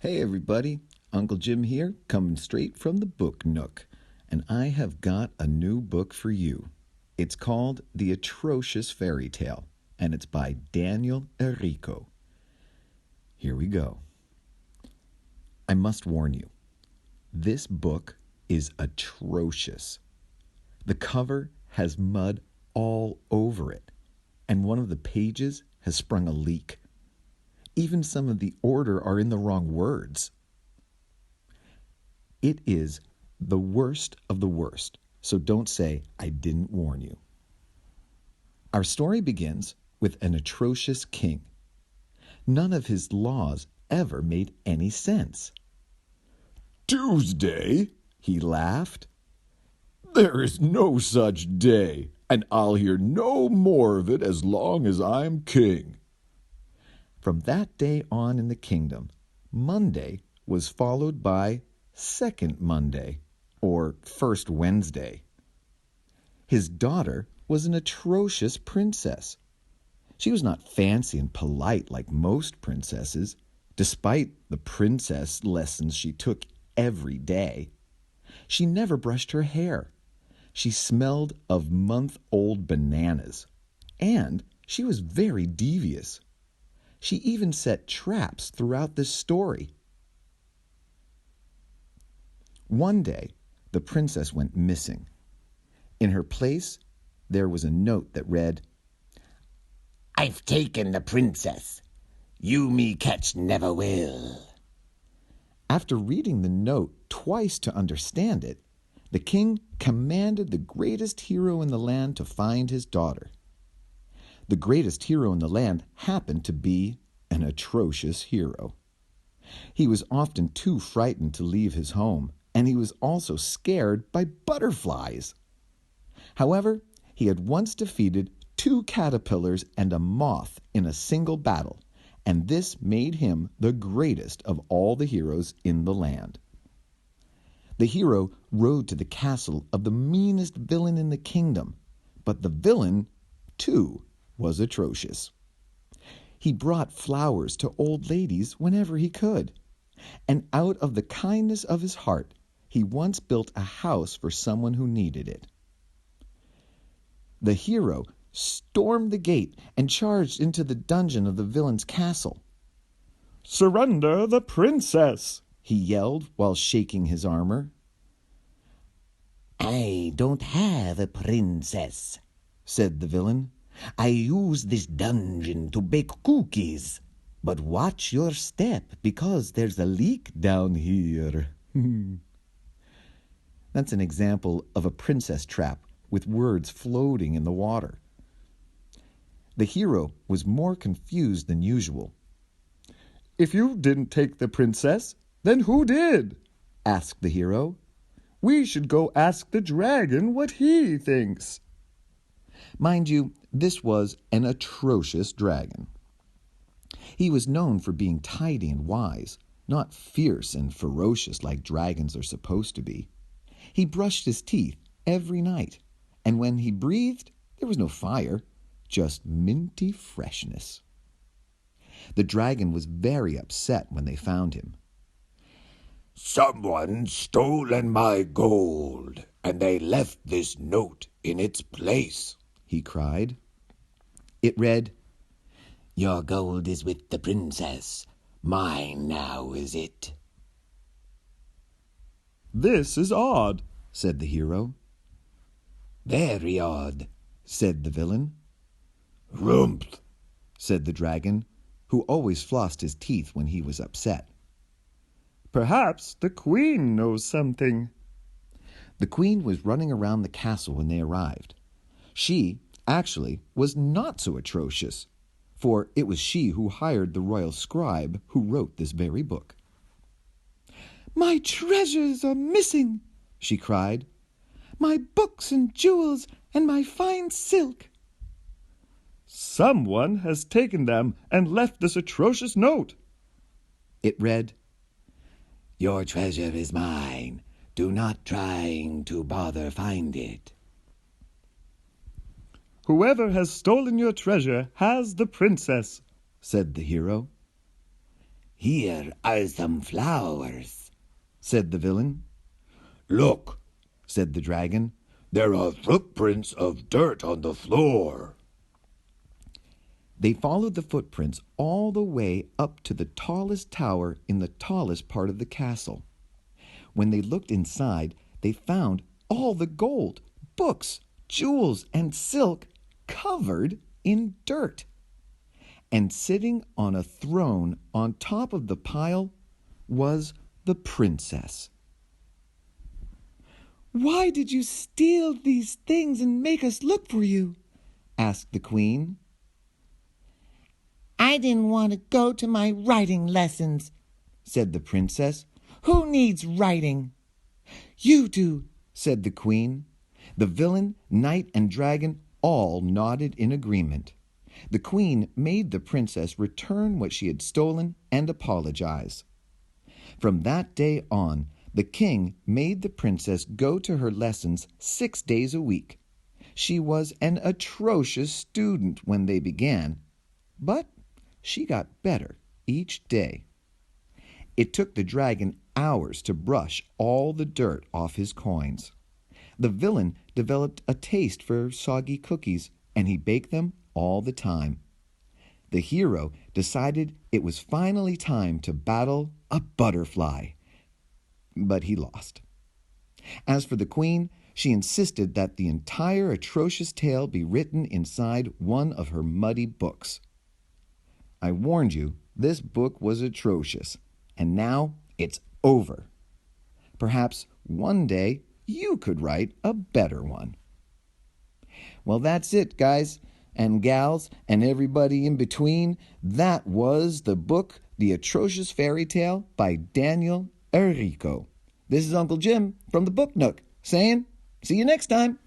Hey everybody, Uncle Jim here, coming straight from the Book Nook, and I have got a new book for you. It's called The Atrocious Fairy Tale, and it's by Daniel Errico. Here we go. I must warn you, this book is atrocious. The cover has mud all over it, and one of the pages has sprung a leak. Even some of the order are in the wrong words. It is the worst of the worst, so don't say I didn't warn you. Our story begins with an atrocious king. None of his laws ever made any sense. "Tuesday?" he laughed. "There is no such day, and I'll hear no more of it as long as I'm king." From that day on in the kingdom, Monday was followed by Second Monday, or First Wednesday. His daughter was an atrocious princess. She was not fancy and polite like most princesses, despite the princess lessons she took every day. She never brushed her hair. She smelled of month-old bananas. And she was very devious. She even set traps throughout this story. One day, the princess went missing. In her place, there was a note that read, "I've taken the princess. You me catch never will." After reading the note twice to understand it, the king commanded the greatest hero in the land to find his daughter. The greatest hero in the land happened to be an atrocious hero. He was often too frightened to leave his home, and he was also scared by butterflies. However, he had once defeated 2 caterpillars and a moth in a single battle, and this made him the greatest of all the heroes in the land. The hero rode to the castle of the meanest villain in the kingdom, but the villain, too, was atrocious. He brought flowers to old ladies whenever he could, and out of the kindness of his heart, he once built a house for someone who needed it. The hero stormed the gate and charged into the dungeon of the villain's castle. "Surrender the princess!" he yelled while shaking his armor. "I don't have a princess," said the villain. "I use this dungeon to bake cookies. But watch your step, because there's a leak down here." That's an example of a princess trap with words floating in the water. The hero was more confused than usual. "If you didn't take the princess, then who did?" asked the hero. "We should go ask the dragon what he thinks." Mind you, this was an atrocious dragon. He was known for being tidy and wise, not fierce and ferocious like dragons are supposed to be. He brushed his teeth every night, and when he breathed, there was no fire, just minty freshness. The dragon was very upset when they found him. "Someone's stolen my gold, and they left this note in its place," he cried. It read, "Your gold is with the princess. Mine now is it." "This is odd," said the hero. "Very odd," said the villain. "Rumph," said the dragon, who always flossed his teeth when he was upset. "Perhaps the queen knows something." The queen was running around the castle when they arrived. She, actually, was not so atrocious, for it was she who hired the royal scribe who wrote this very book. "My treasures are missing," she cried. "My books and jewels and my fine silk." "Someone has taken them and left this atrocious note." It read, "Your treasure is mine. Do not trying to bother find it." "Whoever has stolen your treasure has the princess," said the hero. "Here are some flowers," said the villain. "Look," said the dragon, "there are footprints of dirt on the floor." They followed the footprints all the way up to the tallest tower in the tallest part of the castle. When they looked inside, they found all the gold, books, jewels, and silk covered in dirt. And sitting on a throne on top of the pile was the princess. "Why did you steal these things and make us look for you?" asked the queen. "I didn't want to go to my writing lessons," said the princess. "Who needs writing?" "You do," said the queen. The villain, knight, and dragon all nodded in agreement. The queen made the princess return what she had stolen and apologize. From that day on, the king made the princess go to her lessons 6 days a week. She was an atrocious student when they began, but she got better each day. It took the dragon hours to brush all the dirt off his coins. The villain developed a taste for soggy cookies, and he baked them all the time. The hero decided it was finally time to battle a butterfly, but he lost. As for the queen, she insisted that the entire atrocious tale be written inside one of her muddy books. I warned you, this book was atrocious, and now it's over. Perhaps one day you could write a better one. Well, that's it, guys and gals and everybody in between. That was the book, The Atrocious Fairy Tale by Daniel Errico. This is Uncle Jim from the Book Nook saying, see you next time.